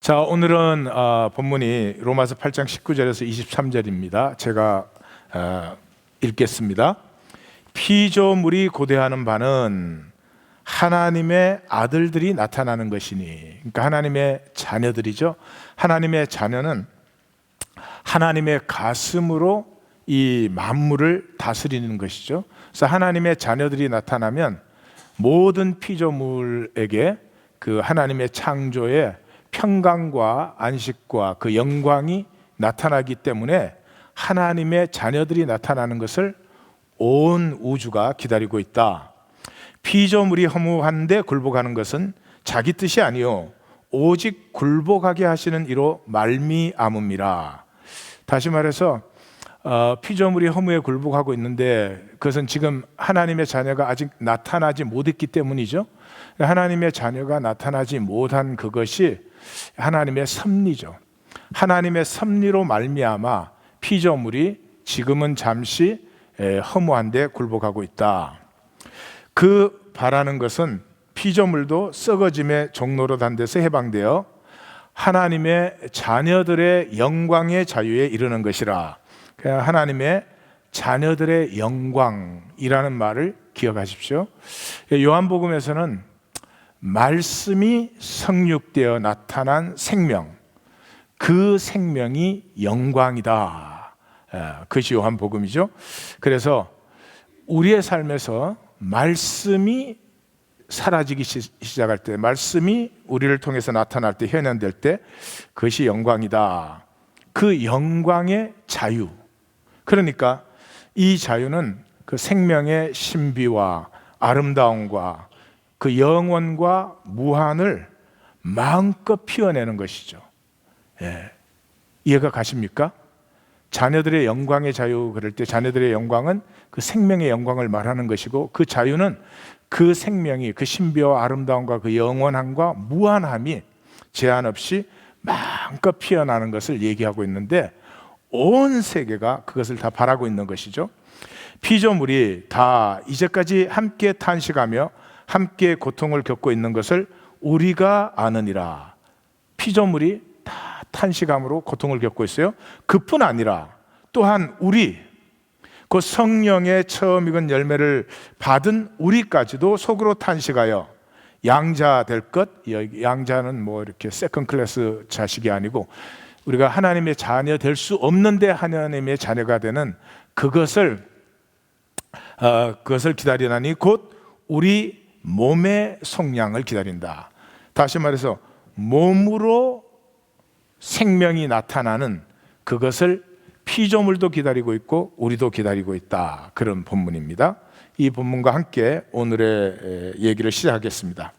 자, 오늘은 본문이 로마서 8장 19절에서 23절입니다. 제가 읽겠습니다. 피조물이 고대하는 바는 하나님의 아들들이 나타나는 것이니, 그러니까 하나님의 자녀들이죠. 하나님의 자녀는 하나님의 가슴으로 이 만물을 다스리는 것이죠. 그래서 하나님의 자녀들이 나타나면 모든 피조물에게 그 하나님의 창조의 평강과 안식과 그 영광이 나타나기 때문에 하나님의 자녀들이 나타나는 것을 온 우주가 기다리고 있다. 피조물이 허무한데 굴복하는 것은 자기 뜻이 아니요 오직 굴복하게 하시는 이로 말미암음이라. 다시 말해서 피조물이 허무에 굴복하고 있는데 그것은 지금 하나님의 자녀가 아직 나타나지 못했기 때문이죠. 하나님의 자녀가 나타나지 못한 그것이 하나님의 섭리죠. 하나님의 섭리로 말미암아 피조물이 지금은 잠시 허무한데 굴복하고 있다. 그 바라는 것은 피조물도 썩어짐의 종로로 단 데서 해방되어 하나님의 자녀들의 영광의 자유에 이르는 것이라. 하나님의 자녀들의 영광이라는 말을 기억하십시오. 요한복음에서는 말씀이 성육되어 나타난 생명, 그 생명이 영광이다. 그것이 요한복음이죠. 그래서 우리의 삶에서 말씀이 사라지기 시작할 때, 말씀이 우리를 통해서 나타날 때, 현현될 때 그것이 영광이다. 그 영광의 자유, 그러니까 이 자유는 그 생명의 신비와 아름다움과 그 영원과 무한을 마음껏 피워내는 것이죠. 이해가 가십니까? 자녀들의 영광의 자유, 그럴 때 자녀들의 영광은 그 생명의 영광을 말하는 것이고, 그 자유는 그 생명이 그 신비와 아름다움과 그 영원함과 무한함이 제한 없이 마음껏 피어나는 것을 얘기하고 있는데, 온 세계가 그것을 다 바라고 있는 것이죠. 피조물이 다 이제까지 함께 탄식하며 함께 고통을 겪고 있는 것을 우리가 아느니라. 피조물이 다 탄식함으로 고통을 겪고 있어요. 그뿐 아니라 또한 우리, 그 성령의 처음 익은 열매를 받은 우리까지도 속으로 탄식하여 양자 될 것. 양자는 뭐 이렇게 세컨 클래스 자식이 아니고 우리가 하나님의 자녀 될 수 없는데 하나님의 자녀가 되는 그것을 기다리나니 곧 우리 몸의 속량을 기다린다. 다시 말해서 몸으로 생명이 나타나는 그것을 피조물도 기다리고 있고 우리도 기다리고 있다. 그런 본문입니다. 이 본문과 함께 오늘의 얘기를 시작하겠습니다.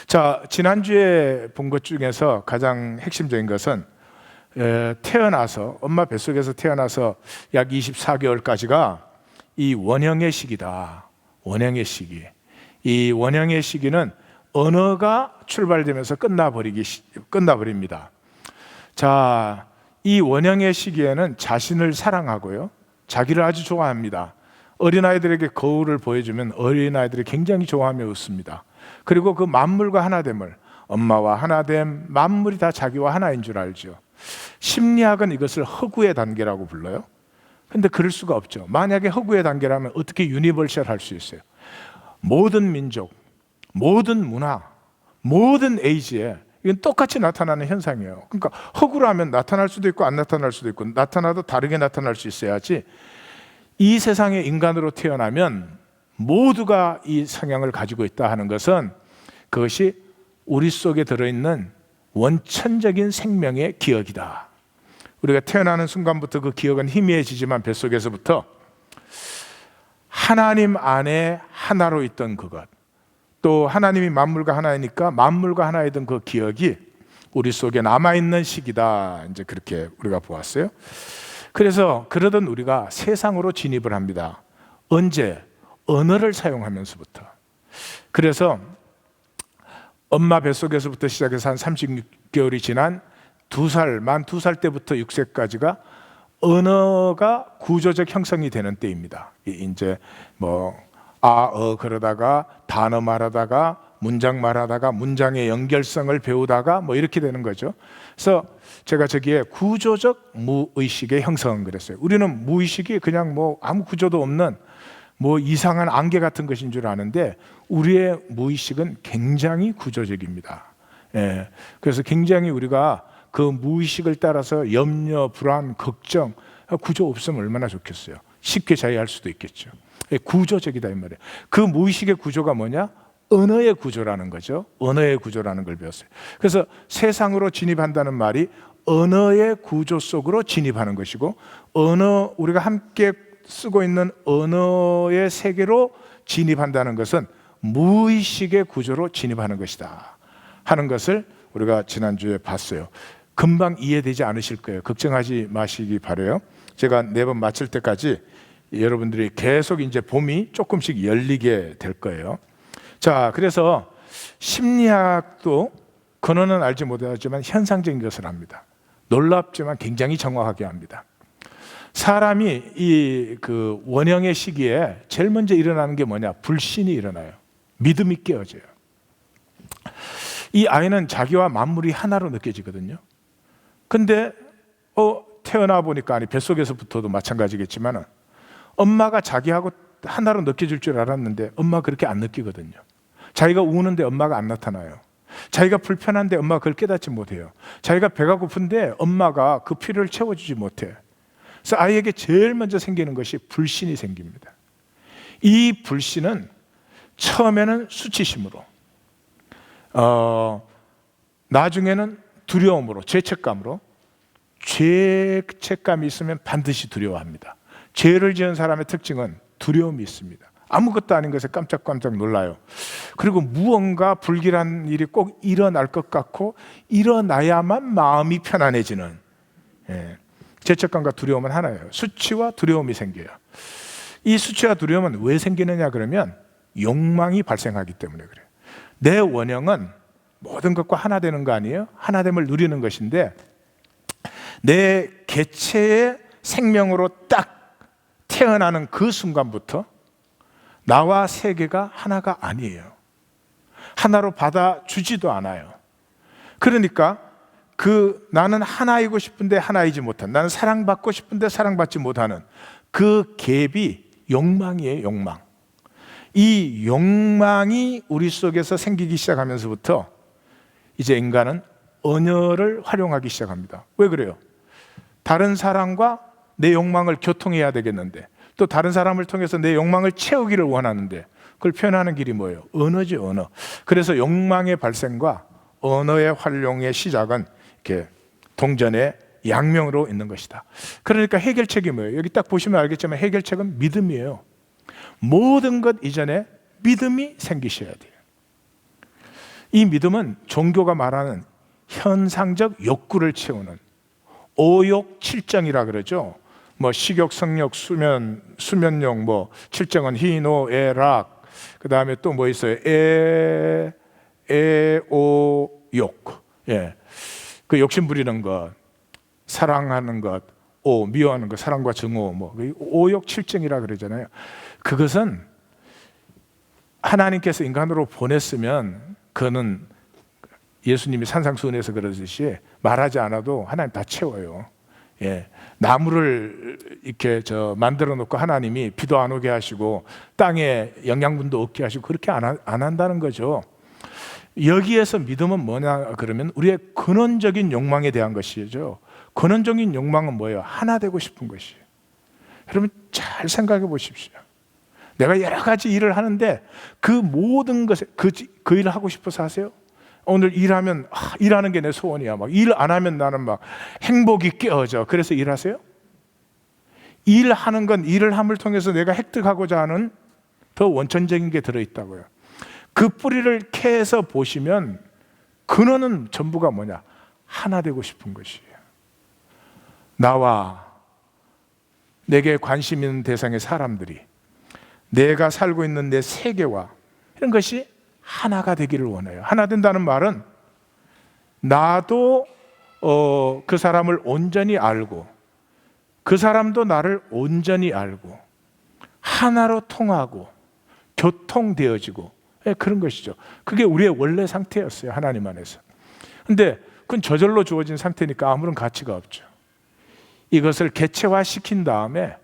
자, 지난주에 본 것 중에서 가장 핵심적인 것은 태어나서, 엄마 뱃속에서 태어나서 약 24개월까지가 이 원형의 시기다. 원형의 시기. 이 원형의 시기는 언어가 출발되면서 끝나버립니다. 자, 이 원형의 시기에는 자신을 사랑하고요, 자기를 아주 좋아합니다. 어린아이들에게 거울을 보여주면 어린아이들이 굉장히 좋아하며 웃습니다. 그리고 그 만물과 하나됨을, 엄마와 하나됨, 만물이 다 자기와 하나인 줄 알죠. 심리학은 이것을 허구의 단계라고 불러요. 근데 그럴 수가 없죠. 만약에 허구의 단계라면 어떻게 유니버셜 할 수 있어요? 모든 민족, 모든 문화, 모든 에이지에 이건 똑같이 나타나는 현상이에요. 그러니까 허구라면 나타날 수도 있고 안 나타날 수도 있고, 나타나도 다르게 나타날 수 있어야지. 이 세상에 인간으로 태어나면 모두가 이 성향을 가지고 있다 하는 것은 그것이 우리 속에 들어있는 원천적인 생명의 기억이다. 우리가 태어나는 순간부터 그 기억은 희미해지지만 뱃속에서부터 하나님 안에 하나로 있던 그것, 또 하나님이 만물과 하나이니까 만물과 하나이던 그 기억이 우리 속에 남아있는 시기다. 이제 그렇게 우리가 보았어요. 그래서 그러던 우리가 세상으로 진입을 합니다. 언제? 언어를 사용하면서부터. 그래서 엄마 뱃속에서부터 시작해서 한 36개월이 지난 만 2살 때부터 6세까지가 언어가 구조적 형성이 되는 때입니다. 이제 그러다가 단어 말하다가 문장 말하다가 문장의 연결성을 배우다가 뭐 이렇게 되는 거죠. 그래서 제가 저기에 구조적 무의식의 형성은 그랬어요. 우리는 무의식이 그냥 뭐 아무 구조도 없는 뭐 이상한 안개 같은 것인 줄 아는데 우리의 무의식은 굉장히 구조적입니다. 예. 그래서 굉장히 우리가 그 무의식을 따라서 염려, 불안, 걱정, 구조 없으면 얼마나 좋겠어요. 쉽게 자해할 수도 있겠죠. 예, 구조적이다 이 말이에요. 그 무의식의 구조가 뭐냐? 언어의 구조라는 거죠. 언어의 구조라는 걸 배웠어요. 그래서 세상으로 진입한다는 말이 언어의 구조 속으로 진입하는 것이고, 우리가 함께 쓰고 있는 언어의 세계로 진입한다는 것은 무의식의 구조로 진입하는 것이다 하는 것을 우리가 지난주에 봤어요. 금방 이해되지 않으실 거예요. 걱정하지 마시기 바라요. 제가 4번 마칠 때까지 여러분들이 계속 이제 봄이 조금씩 열리게 될 거예요. 자, 그래서 심리학도 근원은 알지 못하지만 현상적인 것을 합니다. 놀랍지만 굉장히 정확하게 합니다. 사람이 이 그 원형의 시기에 제일 먼저 일어나는 게 뭐냐? 불신이 일어나요. 믿음이 깨어져요. 이 아이는 자기와 만물이 하나로 느껴지거든요. 근데 태어나 보니까, 아니 뱃속에서부터도 마찬가지겠지만 엄마가 자기하고 하나로 느껴질 줄 알았는데 엄마 그렇게 안 느끼거든요. 자기가 우는데 엄마가 안 나타나요. 자기가 불편한데 엄마가 그걸 깨닫지 못해요. 자기가 배가 고픈데 엄마가 그 필요를 채워주지 못해. 그래서 아이에게 제일 먼저 생기는 것이 불신이 생깁니다. 이 불신은 처음에는 수치심으로, 나중에는 두려움으로, 죄책감으로. 죄책감이 있으면 반드시 두려워합니다. 죄를 지은 사람의 특징은 두려움이 있습니다. 아무것도 아닌 것에 깜짝깜짝 놀라요. 그리고 무언가 불길한 일이 꼭 일어날 것 같고 일어나야만 마음이 편안해지는, 죄책감과 두려움은 하나예요. 수치와 두려움이 생겨요. 이 수치와 두려움은 왜 생기느냐 그러면 욕망이 발생하기 때문에 그래요. 내 원형은 모든 것과 하나 되는 거 아니에요? 하나됨을 누리는 것인데, 내 개체의 생명으로 딱 태어나는 그 순간부터 나와 세계가 하나가 아니에요. 하나로 받아주지도 않아요. 그러니까 나는 하나이고 싶은데 하나이지 못한, 나는 사랑받고 싶은데 사랑받지 못하는 그 갭이 욕망이에요. 욕망. 이 욕망이 우리 속에서 생기기 시작하면서부터 이제 인간은 언어를 활용하기 시작합니다. 왜 그래요? 다른 사람과 내 욕망을 교통해야 되겠는데, 또 다른 사람을 통해서 내 욕망을 채우기를 원하는데, 그걸 표현하는 길이 뭐예요? 언어죠, 언어. 그래서 욕망의 발생과 언어의 활용의 시작은 이렇게 동전의 양면으로 있는 것이다. 그러니까 해결책이 뭐예요? 여기 딱 보시면 알겠지만 해결책은 믿음이에요. 모든 것 이전에 믿음이 생기셔야 돼요. 이 믿음은 종교가 말하는 현상적 욕구를 채우는 오욕 칠정이라 그러죠. 뭐 식욕, 성욕, 수면욕, 뭐 칠정은 희노, 애락, 그 다음에 또 뭐 있어요? 애오욕. 예, 그 욕심 부리는 것, 사랑하는 것, 미워하는 것, 사랑과 증오, 뭐 오욕 칠정이라 그러잖아요. 그것은 하나님께서 인간으로 보냈으면 그는 예수님이 산상수훈에서 그러듯이 말하지 않아도 하나님 다 채워요. 예, 나무를 이렇게 만들어 놓고 하나님이 비도 안 오게 하시고 땅에 영양분도 없게 하시고 그렇게 안 한다는 거죠. 여기에서 믿음은 뭐냐 그러면 우리의 근원적인 욕망에 대한 것이죠. 근원적인 욕망은 뭐예요? 하나 되고 싶은 것이에요. 여러분 잘 생각해 보십시오. 내가 여러 가지 일을 하는데 그 모든 것에 그 일을 하고 싶어서 하세요? 오늘 일하면 일하는 게 내 소원이야. 막 일 안 하면 나는 막 행복이 깨어져. 그래서 일하세요? 일하는 건 일을 함을 통해서 내가 획득하고자 하는 더 원천적인 게 들어있다고요. 그 뿌리를 캐서 보시면 근원은 전부가 뭐냐? 하나 되고 싶은 것이에요. 나와 내게 관심 있는 대상의 사람들이, 내가 살고 있는 내 세계와 이런 것이 하나가 되기를 원해요. 하나 된다는 말은 나도 그 사람을 온전히 알고 그 사람도 나를 온전히 알고 하나로 통하고 교통되어지고 그런 것이죠. 그게 우리의 원래 상태였어요, 하나님 안에서. 근데 그건 저절로 주어진 상태니까 아무런 가치가 없죠. 이것을 개체화시킨 다음에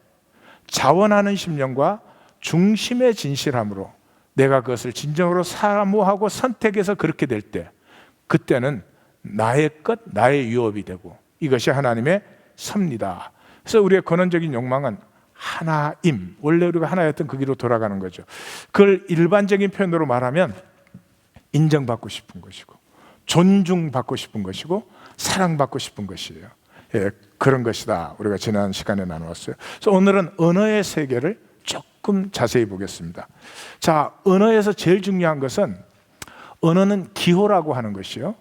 자원하는 심령과 중심의 진실함으로 내가 그것을 진정으로 사모하고 선택해서 그렇게 될 때, 그때는 나의 것, 나의 유업이 되고 이것이 하나님의 섭니다. 그래서 우리의 근원적인 욕망은 하나임, 원래 우리가 하나였던 그 길로 돌아가는 거죠. 그걸 일반적인 표현으로 말하면 인정받고 싶은 것이고, 존중받고 싶은 것이고, 사랑받고 싶은 것이에요. 그런 것이다. 우리가 지난 시간에 나누었어요. 그래서 오늘은 언어의 세계를 조금 자세히 보겠습니다. 자, 언어에서 제일 중요한 것은, 언어는 기호라고 하는 것이요.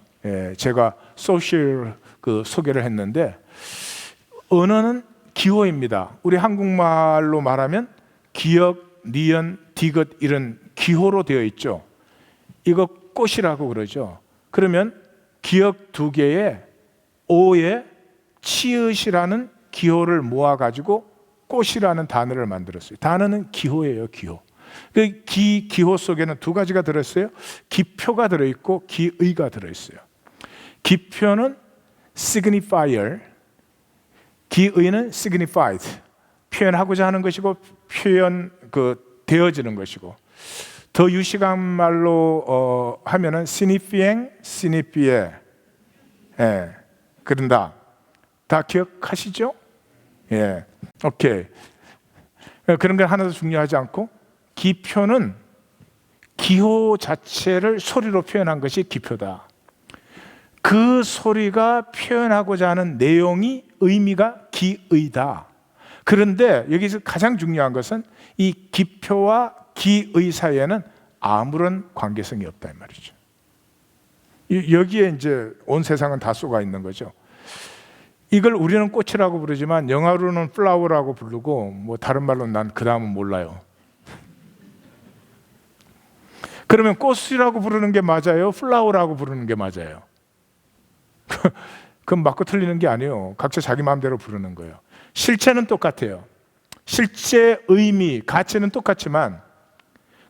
제가 소셜 소개를 했는데, 언어는 기호입니다. 우리 한국말로 말하면 기역, 니은, 디귿 이런 기호로 되어 있죠. 이거 꽃이라고 그러죠. 그러면 기역 2개에 오에 치읓이라는 기호를 모아가지고 꽃이라는 단어를 만들었어요. 단어는 기호예요, 기호. 그 기호 속에는 2가지가 들어있어요. 기표가 들어있고 기의가 들어있어요. 기표는 signifier, 기의는 signified, 표현하고자 하는 것이고, 되어지는 것이고, 더 유식한 말로 하면은 signifying, signifie, 그런다. 다 기억하시죠? 오케이. 그런 건 하나도 중요하지 않고, 기표는 기호 자체를 소리로 표현한 것이 기표다. 그 소리가 표현하고자 하는 내용이, 의미가 기의다. 그런데 여기서 가장 중요한 것은 이 기표와 기의 사이에는 아무런 관계성이 없다, 이 말이죠. 여기에 이제 온 세상은 다 쏘가 있는 거죠. 이걸 우리는 꽃이라고 부르지만 영어로는 플라워라고 부르고, 뭐 다른 말로 난 그 다음은 몰라요. 그러면 꽃이라고 부르는 게 맞아요? 플라워라고 부르는 게 맞아요? 그건 맞고 틀리는 게 아니에요. 각자 자기 마음대로 부르는 거예요. 실체는 똑같아요. 실제 의미, 가치는 똑같지만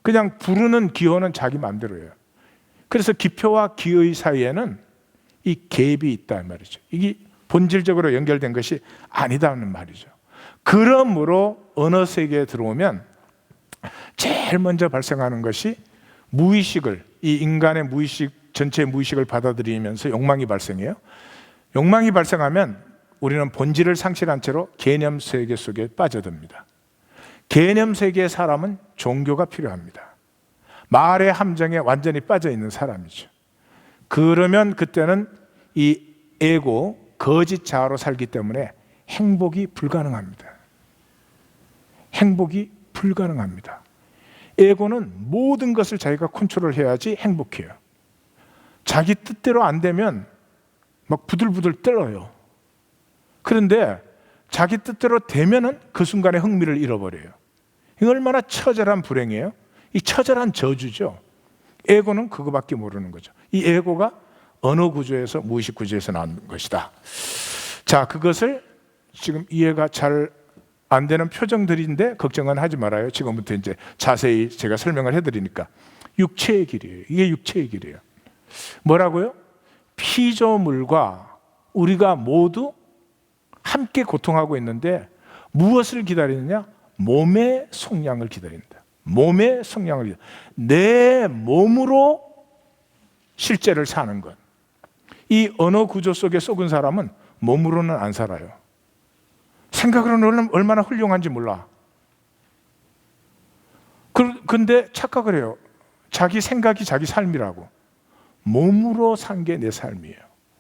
그냥 부르는 기호는 자기 마음대로예요. 그래서 기표와 기의 사이에는 이 갭이 있다, 이 말이죠. 이게 본질적으로 연결된 것이 아니다는 말이죠. 그러므로 언어 세계에 들어오면 제일 먼저 발생하는 것이 무의식을, 이 인간의 무의식, 전체의 무의식을 받아들이면서 욕망이 발생해요. 욕망이 발생하면 우리는 본질을 상실한 채로 개념 세계 속에 빠져듭니다. 개념 세계의 사람은 종교가 필요합니다. 말의 함정에 완전히 빠져 있는 사람이죠. 그러면 그때는 이 에고, 거짓 자아로 살기 때문에 행복이 불가능합니다. 행복이 불가능합니다. 에고는 모든 것을 자기가 컨트롤해야지 행복해요. 자기 뜻대로 안 되면 막 부들부들 떨어요. 그런데 자기 뜻대로 되면은 그 순간에 흥미를 잃어버려요. 이거 얼마나 처절한 불행이에요. 이 처절한 저주죠. 에고는 그거밖에 모르는 거죠. 이 에고가 언어 구조에서, 무의식 구조에서 나온 것이다. 자, 그것을 지금 이해가 잘 안 되는 표정들인데 걱정은 하지 말아요. 지금부터 이제 자세히 제가 설명을 해드리니까. 육체의 길이에요. 이게 육체의 길이에요. 뭐라고요? 피조물과 우리가 모두 함께 고통하고 있는데 무엇을 기다리느냐? 몸의 속량을 기다린다. 몸의 속량을 기다린다. 내 몸으로 실제를 사는 것. 이 언어 구조 속에 썩은 사람은 몸으로는 안 살아요. 생각으로는 얼마나 훌륭한지 몰라. 근데 착각을 해요. 자기 생각이 자기 삶이라고. 몸으로 산 게 내 삶이에요.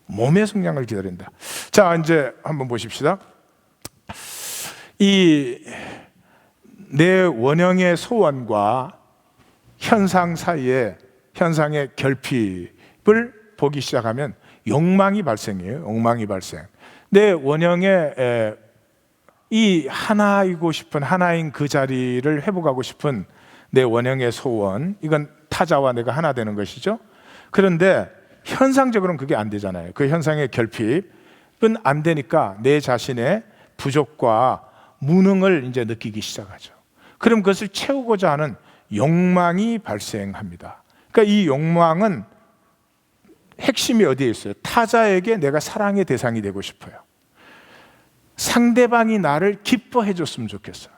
몸의 속량을 기다린다. 자, 이제 한번 보십시다. 이 내 원형의 소원과 현상 사이에, 현상의 결핍을 보기 시작하면 욕망이 발생해요. 욕망이 발생. 내 원형의 이 하나이고 싶은, 하나인 그 자리를 회복하고 싶은 내 원형의 소원, 이건 타자와 내가 하나 되는 것이죠. 그런데 현상적으로는 그게 안 되잖아요. 그 현상의 결핍은 안 되니까 내 자신의 부족과 무능을 이제 느끼기 시작하죠. 그럼 그것을 채우고자 하는 욕망이 발생합니다. 그러니까 이 욕망은 핵심이 어디에 있어요? 타자에게 내가 사랑의 대상이 되고 싶어요. 상대방이 나를 기뻐해 줬으면 좋겠어요.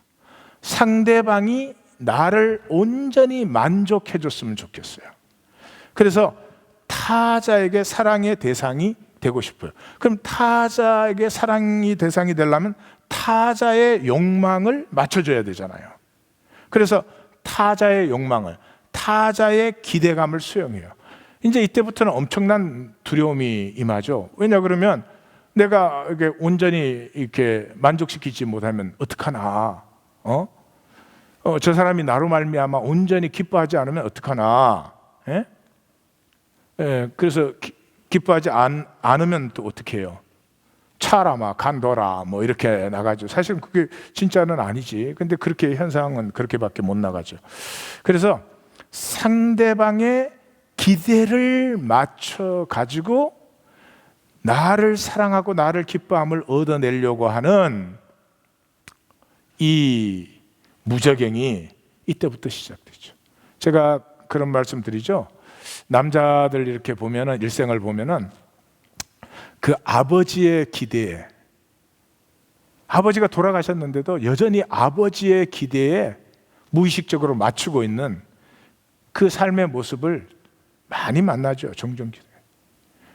상대방이 나를 온전히 만족해 줬으면 좋겠어요. 그래서 타자에게 사랑의 대상이 되고 싶어요. 그럼 타자에게 사랑의 대상이 되려면 타자의 욕망을 맞춰줘야 되잖아요. 그래서 타자의 욕망을, 타자의 기대감을 수용해요. 이제 이때부터는 엄청난 두려움이 임하죠. 왜냐 그러면 내가 이렇게 온전히 이렇게 만족시키지 못하면 어떡하나? 저 사람이 나로 말미암아 온전히 기뻐하지 않으면 어떡하나? 그래서 기뻐하지 않으면 또 어떻게 해요? 차라마 간도라 뭐 이렇게 나가죠. 사실은 그게 진짜는 아니지. 근데 그렇게 현상은 그렇게밖에 못 나가죠. 그래서 상대방의 기대를 맞춰 가지고 나를 사랑하고 나를 기뻐함을 얻어내려고 하는 이 무저갱이 이때부터 시작되죠. 제가 그런 말씀 드리죠. 남자들 이렇게 보면은, 일생을 보면은 그 아버지의 기대에, 아버지가 돌아가셨는데도 여전히 아버지의 기대에 무의식적으로 맞추고 있는 그 삶의 모습을 많이 만나죠. 종종.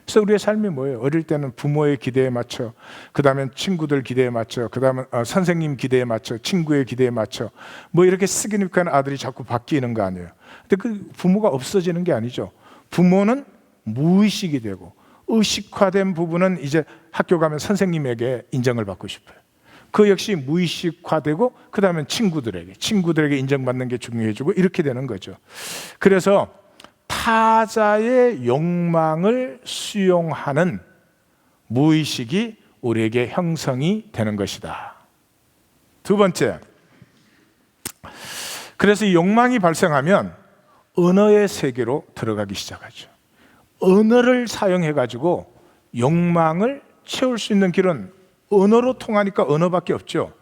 그래서 우리의 삶이 뭐예요? 어릴 때는 부모의 기대에 맞춰, 그 다음엔 친구들 기대에 맞춰, 그 다음엔 선생님 기대에 맞춰, 친구의 기대에 맞춰, 뭐 이렇게 시그니픽한 아들이 자꾸 바뀌는 거 아니에요. 근데 그 부모가 없어지는 게 아니죠. 부모는 무의식이 되고, 의식화된 부분은 이제 학교 가면 선생님에게 인정을 받고 싶어요. 그 역시 무의식화되고, 그 다음엔 친구들에게 인정받는 게 중요해지고, 이렇게 되는 거죠. 그래서 타자의 욕망을 수용하는 무의식이 우리에게 형성이 되는 것이다. 두 번째, 그래서 이 욕망이 발생하면 언어의 세계로 들어가기 시작하죠. 언어를 사용해가지고 욕망을 채울 수 있는 길은 언어로 통하니까 언어밖에 없죠.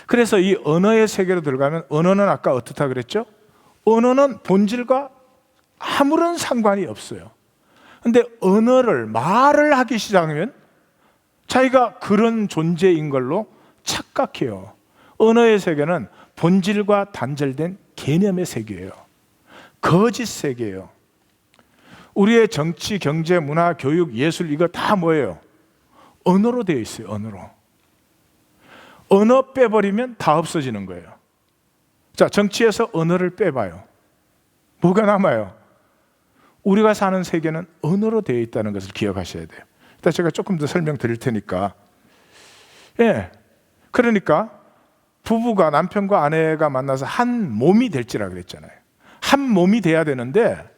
그래서 이 언어의 세계로 들어가면, 언어는 아까 어떻다 그랬죠? 언어는 본질과 아무런 상관이 없어요. 근데 언어를, 말을 하기 시작하면 자기가 그런 존재인 걸로 착각해요. 언어의 세계는 본질과 단절된 개념의 세계예요. 거짓 세계예요. 우리의 정치, 경제, 문화, 교육, 예술, 이거 다 뭐예요? 언어로 되어 있어요. 언어로. 언어 빼버리면 다 없어지는 거예요. 자, 정치에서 언어를 빼봐요. 뭐가 남아요? 우리가 사는 세계는 언어로 되어 있다는 것을 기억하셔야 돼요. 일단 제가 조금 더 설명드릴 테니까. 그러니까 부부가, 남편과 아내가 만나서 한 몸이 될지라 그랬잖아요. 한 몸이 돼야 되는데,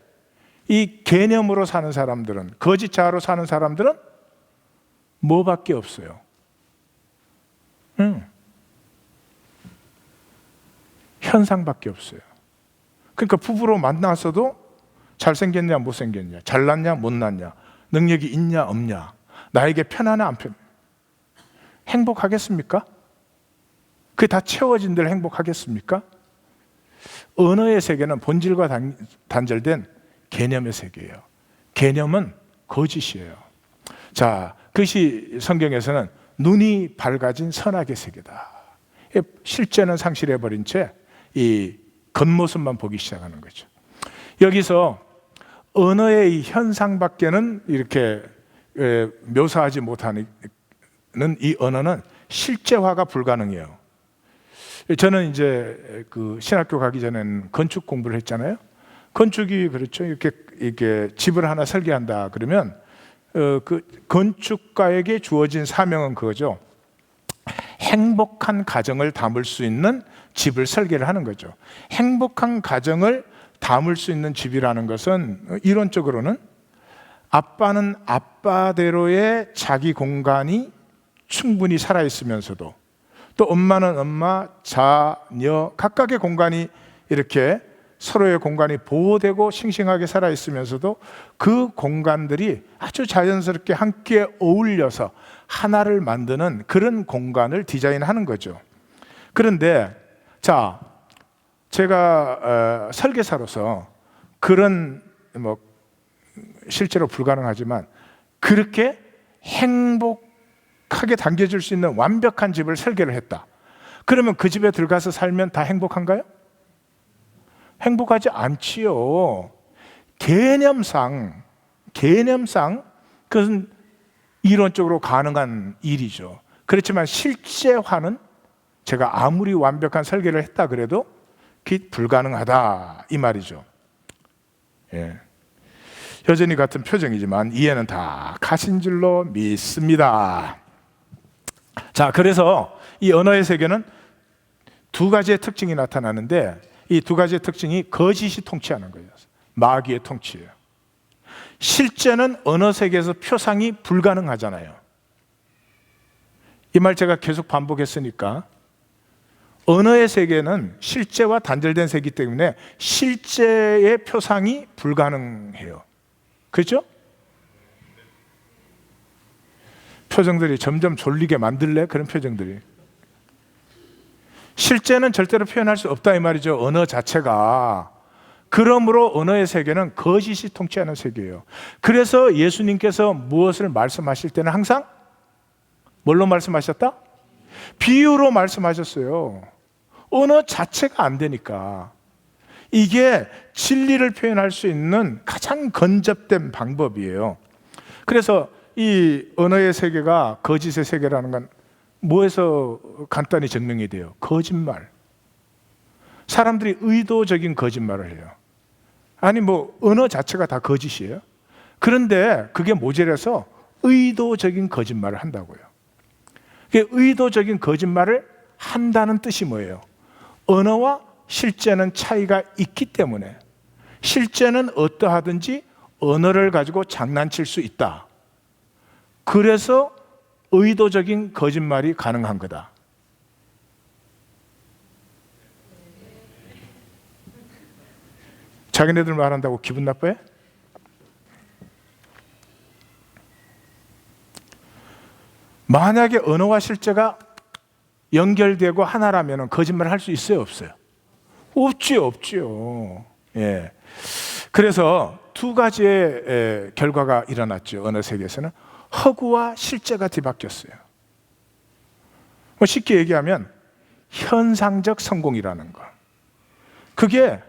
이 개념으로 사는 사람들은, 거짓 자아로 사는 사람들은 뭐밖에 없어요? 현상밖에 없어요. 그러니까 부부로 만나서도 잘생겼냐 못생겼냐, 잘났냐 못났냐, 능력이 있냐 없냐, 나에게 편하냐 안 편하냐, 행복하겠습니까? 그게 다 채워진들 행복하겠습니까? 언어의 세계는 본질과 단절된 개념의 세계예요. 개념은 거짓이에요. 자, 그것이 성경에서는 눈이 밝아진 선악의 세계다. 실제는 상실해버린 채 이 겉모습만 보기 시작하는 거죠. 여기서 언어의 이 현상밖에는 이렇게 묘사하지 못하는 이 언어는 실제화가 불가능해요. 저는 이제 그 신학교 가기 전에는 건축 공부를 했잖아요. 건축이 그렇죠. 이렇게 집을 하나 설계한다 그러면 그 건축가에게 주어진 사명은 그거죠. 행복한 가정을 담을 수 있는 집을 설계를 하는 거죠. 행복한 가정을 담을 수 있는 집이라는 것은 이론적으로는 아빠는 아빠대로의 자기 공간이 충분히 살아있으면서도, 또 엄마는 엄마, 자녀 각각의 공간이 이렇게 서로의 공간이 보호되고 싱싱하게 살아있으면서도 그 공간들이 아주 자연스럽게 함께 어울려서 하나를 만드는 그런 공간을 디자인하는 거죠. 그런데 자, 제가 설계사로서 그런 실제로 불가능하지만 그렇게 행복하게 당겨줄 수 있는 완벽한 집을 설계를 했다. 그러면 그 집에 들어가서 살면 다 행복한가요? 행복하지 않지요. 개념상 그것은 이론적으로 가능한 일이죠. 그렇지만 실제화는 제가 아무리 완벽한 설계를 했다 그래도 그게 불가능하다 이 말이죠. 예. 여전히 같은 표정이지만 이해는 다 가신 줄로 믿습니다. 자, 그래서 이 언어의 세계는 두 가지의 특징이 나타나는데 이 두 가지의 특징이 거짓이 통치하는 거예요. 마귀의 통치예요. 실제는 언어 세계에서 표상이 불가능하잖아요. 이 말 제가 계속 반복했으니까 언어의 세계는 실제와 단절된 세계이기 때문에 실제의 표상이 불가능해요. 그렇죠? 표정들이 점점 졸리게 만들래? 그런 표정들이. 실제는 절대로 표현할 수 없다 이 말이죠. 언어 자체가. 그러므로 언어의 세계는 거짓이 통치하는 세계예요. 그래서 예수님께서 무엇을 말씀하실 때는 항상 뭘로 말씀하셨다? 비유로 말씀하셨어요. 언어 자체가 안 되니까. 이게 진리를 표현할 수 있는 가장 건접된 방법이에요. 그래서 이 언어의 세계가 거짓의 세계라는 건 뭐에서 간단히 증명이 돼요? 거짓말. 사람들이 의도적인 거짓말을 해요. 아니 언어 자체가 다 거짓이에요. 그런데 그게 모자라서 의도적인 거짓말을 한다고요. 그게 의도적인 거짓말을 한다는 뜻이 뭐예요? 언어와 실제는 차이가 있기 때문에 실제는 어떠하든지 언어를 가지고 장난칠 수 있다. 그래서 의도적인 거짓말이 가능한 거다. 자기네들 말한다고 기분 나빠해? 만약에 언어와 실제가 연결되고 하나라면 거짓말을 할 수 있어요, 없어요? 없지요. 예. 그래서 두 가지의 결과가 일어났죠. 언어 세계에서는 허구와 실제가 뒤바뀌었어요. 쉽게 얘기하면 현상적 성공이라는 거. 그게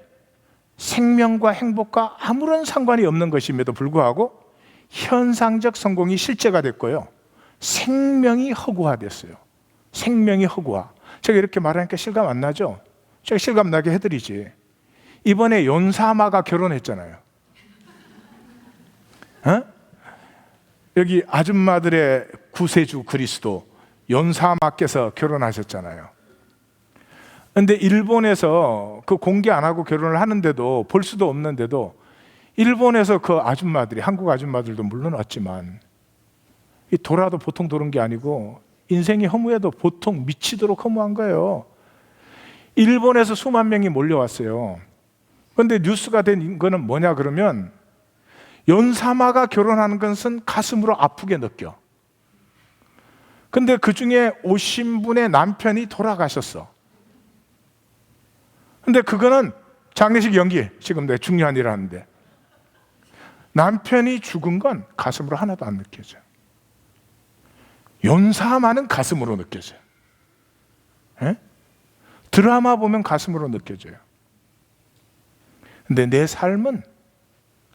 생명과 행복과 아무런 상관이 없는 것임에도 불구하고 현상적 성공이 실제가 됐고요. 생명이 허구화됐어요. 생명이 허구화. 제가 이렇게 말하니까 실감 안 나죠? 제가 실감 나게 해드리지. 이번에 연사마가 결혼했잖아요. 여기 아줌마들의 구세주 그리스도 연사마께서 결혼하셨잖아요. 그런데 일본에서 그 공개 안 하고 결혼을 하는데도 볼 수도 없는데도 일본에서 그 아줌마들이, 한국 아줌마들도 물론 왔지만 이 돌아도 보통 도는 게 아니고 인생이 허무해도 보통 미치도록 허무한 거예요. 일본에서 수만 명이 몰려왔어요. 그런데 뉴스가 된 거는 뭐냐 그러면 연사마가 결혼하는 것은 가슴으로 아프게 느껴. 근데 그 중에 오신 분의 남편이 돌아가셨어. 근데 그거는 장례식 연기, 지금 내 중요한 일을 하는데 남편이 죽은 건 가슴으로 하나도 안 느껴져. 연사마는 가슴으로 느껴져요. 에? 드라마 보면 가슴으로 느껴져요. 근데 내 삶은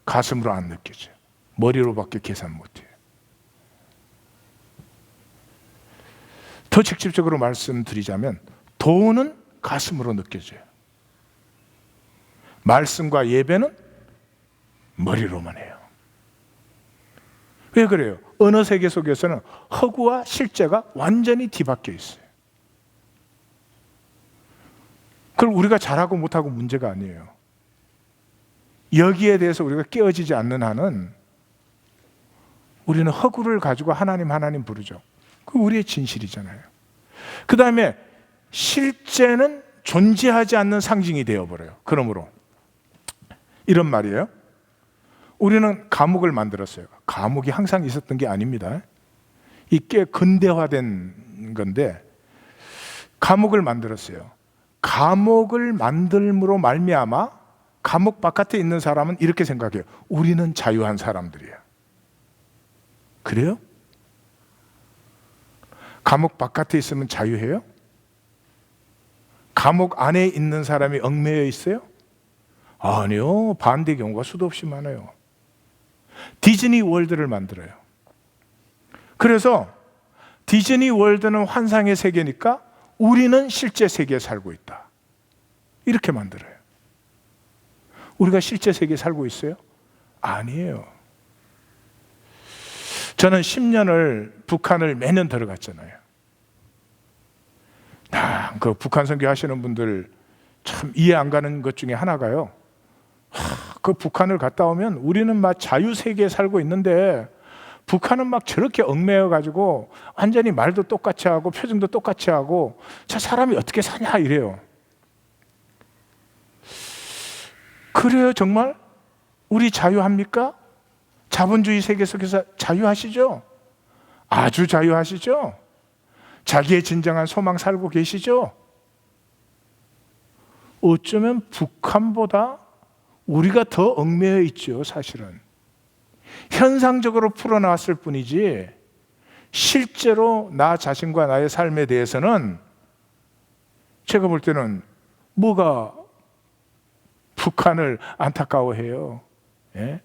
가슴으로 안 느껴져요. 머리로밖에 계산 못해요. 더 직접적으로 말씀드리자면 돈은 가슴으로 느껴져요. 말씀과 예배는 머리로만 해요. 왜 그래요? 언어 세계 속에서는 허구와 실제가 완전히 뒤바뀌어 있어요. 그걸 우리가 잘하고 못하고 문제가 아니에요. 여기에 대해서 우리가 깨어지지 않는 한은 우리는 허구를 가지고 하나님 부르죠. 그게 우리의 진실이잖아요. 그 다음에 실제는 존재하지 않는 상징이 되어버려요. 그러므로 이런 말이에요. 우리는 감옥을 만들었어요. 감옥이 항상 있었던 게 아닙니다. 이 꽤 근대화된 건데 감옥을 만들었어요. 감옥을 만들므로 말미암아 감옥 바깥에 있는 사람은 이렇게 생각해요. 우리는 자유한 사람들이에요. 그래요? 감옥 바깥에 있으면 자유해요? 감옥 안에 있는 사람이 얽매여 있어요? 아니요. 반대 경우가 수도 없이 많아요. 디즈니 월드를 만들어요. 그래서 디즈니 월드는 환상의 세계니까 우리는 실제 세계에 살고 있다. 이렇게 만들어요. 우리가 실제 세계에 살고 있어요? 아니에요. 저는 10년을 북한을 매년 들어갔잖아요. 그 북한 선교 하시는 분들 참 이해 안 가는 것 중에 하나가요. 그 북한을 갔다 오면 우리는 막 자유세계에 살고 있는데 북한은 막 저렇게 얽매여 가지고 완전히 말도 똑같이 하고 표정도 똑같이 하고 저 사람이 어떻게 사냐 이래요. 그래요 정말? 우리 자유합니까? 자본주의 세계 속에서 자유하시죠? 아주 자유하시죠? 자기의 진정한 소망 살고 계시죠? 어쩌면 북한보다 우리가 더 얽매여 있죠, 사실은. 현상적으로 풀어나왔을 뿐이지 실제로 나 자신과 나의 삶에 대해서는 제가 볼 때는 뭐가 북한을 안타까워해요. 예?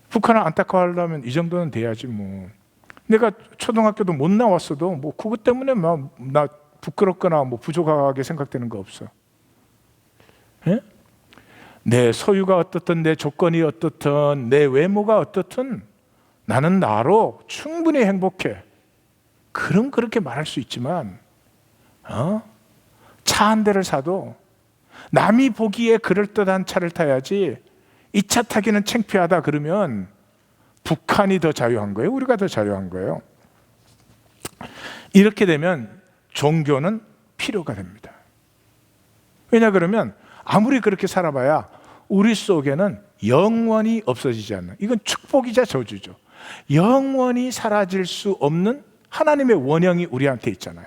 북한을 안타까워하려면 이 정도는 돼야지 뭐. 내가 초등학교도 못 나왔어도 뭐 그것 때문에 나 부끄럽거나 뭐 부족하게 생각되는 거 없어. 예? 내 소유가 어떻든 내 조건이 어떻든 내 외모가 어떻든 나는 나로 충분히 행복해. 그럼 그렇게 말할 수 있지만 차 한 대를 사도 남이 보기에 그럴듯한 차를 타야지 이 차 타기는 창피하다 그러면 북한이 더 자유한 거예요? 우리가 더 자유한 거예요? 이렇게 되면 종교는 필요가 됩니다. 왜냐 그러면 아무리 그렇게 살아봐야 우리 속에는 영원히 없어지지 않는, 이건 축복이자 저주죠. 영원히 사라질 수 없는 하나님의 원형이 우리한테 있잖아요.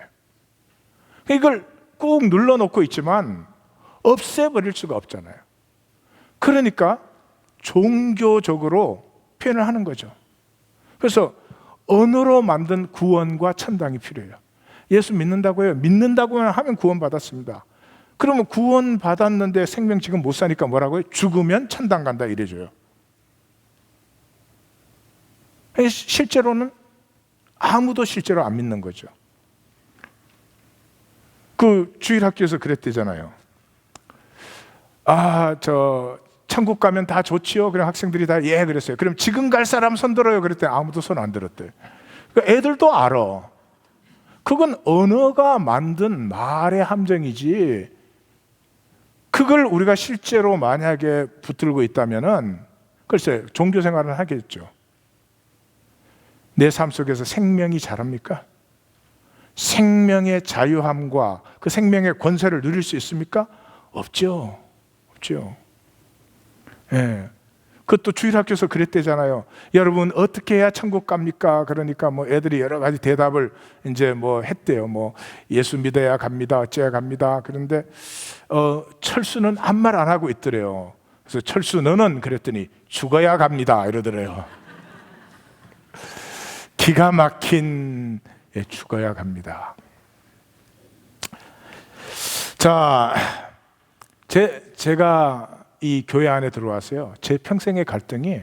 이걸 꾹 눌러놓고 있지만 없애버릴 수가 없잖아요. 그러니까 종교적으로 표현을 하는 거죠. 그래서 언어로 만든 구원과 천당이 필요해요. 예수 믿는다고 해요. 믿는다고 하면 구원 받았습니다. 그러면 구원 받았는데 생명 지금 못 사니까 뭐라고 해요? 죽으면 천당 간다 이래줘요. 실제로는 아무도 실제로 안 믿는 거죠. 그 주일학교에서 그랬대잖아요. 천국 가면 다 좋지요? 그럼 학생들이 다 예 그랬어요. 그럼 지금 갈 사람 손 들어요. 그랬더니 아무도 손 안 들었대. 그러니까 애들도 알아. 그건 언어가 만든 말의 함정이지. 그걸 우리가 실제로 만약에 붙들고 있다면은 글쎄 종교 생활은 하겠죠. 내 삶 속에서 생명이 자랍니까? 생명의 자유함과 그 생명의 권세를 누릴 수 있습니까? 없죠. 없죠. 예. 그것도 주일학교에서 그랬대잖아요. 여러분 어떻게 해야 천국 갑니까? 그러니까 뭐 애들이 여러 가지 대답을 이제 뭐 했대요. 뭐 예수 믿어야 갑니다. 어째야 갑니다. 그런데 철수는 아무 말 안 하고 있더래요. 그래서 철수 너는 그랬더니 죽어야 갑니다 이러더래요. 기가 막힌 죽어야 갑니다. 자, 제가 이 교회 안에 들어와서요, 제 평생의 갈등이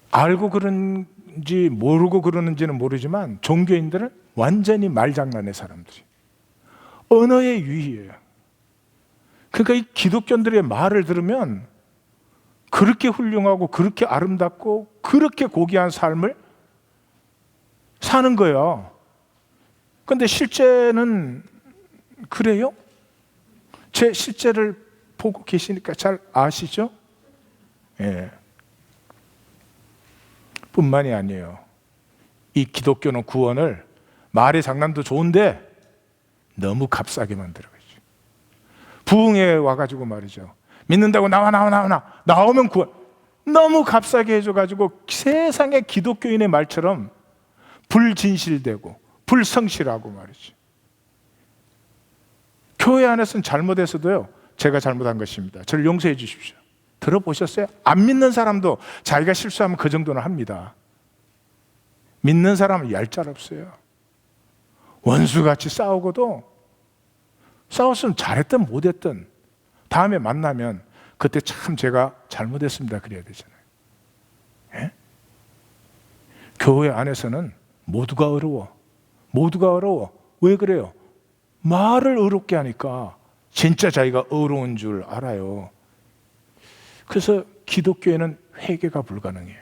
알고 그런지 모르고 그러는지는 모르지만 종교인들은 완전히 말장난의 사람들이 언어의 유희예요. 그러니까 이 기독교인들의 말을 들으면 그렇게 훌륭하고 그렇게 아름답고 그렇게 고귀한 삶을 사는 거예요. 그런데 실제는 그래요? 제 실제를 보고 계시니까 잘 아시죠? 예. 뿐만이 아니에요. 이 기독교는 구원을 말의 장난도 좋은데 너무 값싸게 만들어가지고 부흥회 와가지고 말이죠. 믿는다고 나오면 구원. 너무 값싸게 해줘가지고 세상의 기독교인의 말처럼 불진실되고 불성실하고 말이죠. 교회 안에서는 잘못해서도요, 제가 잘못한 것입니다, 저를 용서해 주십시오. 들어보셨어요? 안 믿는 사람도 자기가 실수하면 그 정도는 합니다. 믿는 사람은 얄짤 없어요. 원수같이 싸우고도, 싸웠으면 잘했든 못했든 다음에 만나면 그때 참 제가 잘못했습니다 그래야 되잖아요. 예? 교회 안에서는 모두가 어려워. 모두가 어려워. 왜 그래요? 말을 어렵게 하니까 진짜 자기가 어려운 줄 알아요. 그래서 기독교에는 회개가 불가능해요.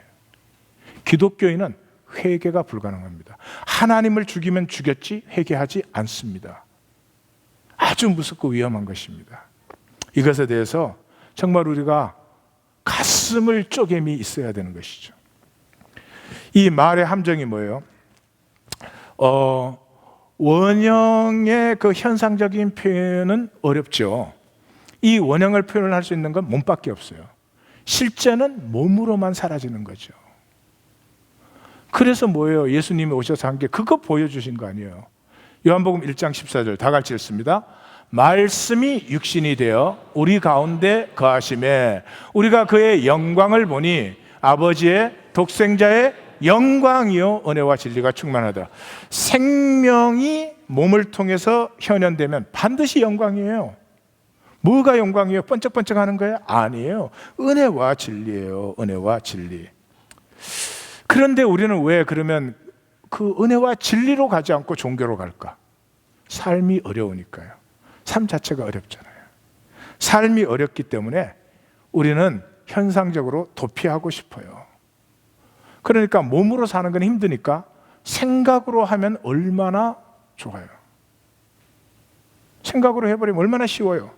기독교인은 회개가 불가능합니다. 하나님을 죽이면 죽였지 회개하지 않습니다. 아주 무섭고 위험한 것입니다. 이것에 대해서 정말 우리가 가슴을 쪼개미 있어야 되는 것이죠. 이 말의 함정이 뭐예요? 원형의 그 현상적인 표현은 어렵죠. 이 원형을 표현할 수 있는 건 몸밖에 없어요. 실제는 몸으로만 사라지는 거죠. 그래서 뭐예요? 예수님이 오셔서 한 게 그거 보여주신 거 아니에요. 요한복음 1장 14절 다 같이 읽습니다. 말씀이 육신이 되어 우리 가운데 거하심에 우리가 그의 영광을 보니 아버지의 독생자의 영광이요 은혜와 진리가 충만하더라. 생명이 몸을 통해서 현현되면 반드시 영광이에요. 뭐가 영광이에요? 번쩍번쩍 하는 거예요? 아니에요. 은혜와 진리예요. 은혜와 진리. 그런데 우리는 왜 그러면 그 은혜와 진리로 가지 않고 종교로 갈까? 삶이 어려우니까요. 삶 자체가 어렵잖아요. 삶이 어렵기 때문에 우리는 현상적으로 도피하고 싶어요. 그러니까 몸으로 사는 건 힘드니까 생각으로 하면 얼마나 좋아요. 생각으로 해버리면 얼마나 쉬워요.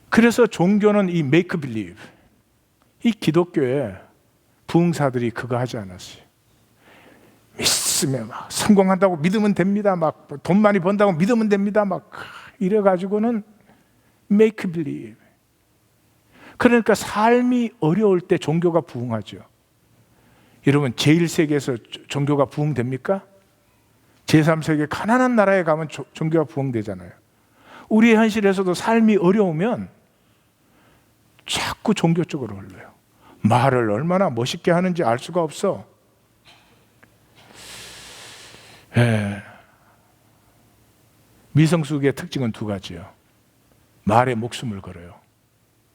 그래서 종교는 이 make believe, 이 기독교에 부흥사들이 그거 하지 않았어요. 믿으면 막 성공한다고 믿으면 됩니다. 막 돈 많이 번다고 믿으면 됩니다. 막 이래가지고는 make believe. 그러니까 삶이 어려울 때 종교가 부흥하죠. 여러분 제1세계에서 종교가 부흥됩니까? 제3세계 가난한 나라에 가면 종교가 부흥되잖아요. 우리의 현실에서도 삶이 어려우면 자꾸 종교 쪽으로 흘러요. 말을 얼마나 멋있게 하는지 알 수가 없어. 미성숙의 특징은 두 가지예요. 말에 목숨을 걸어요.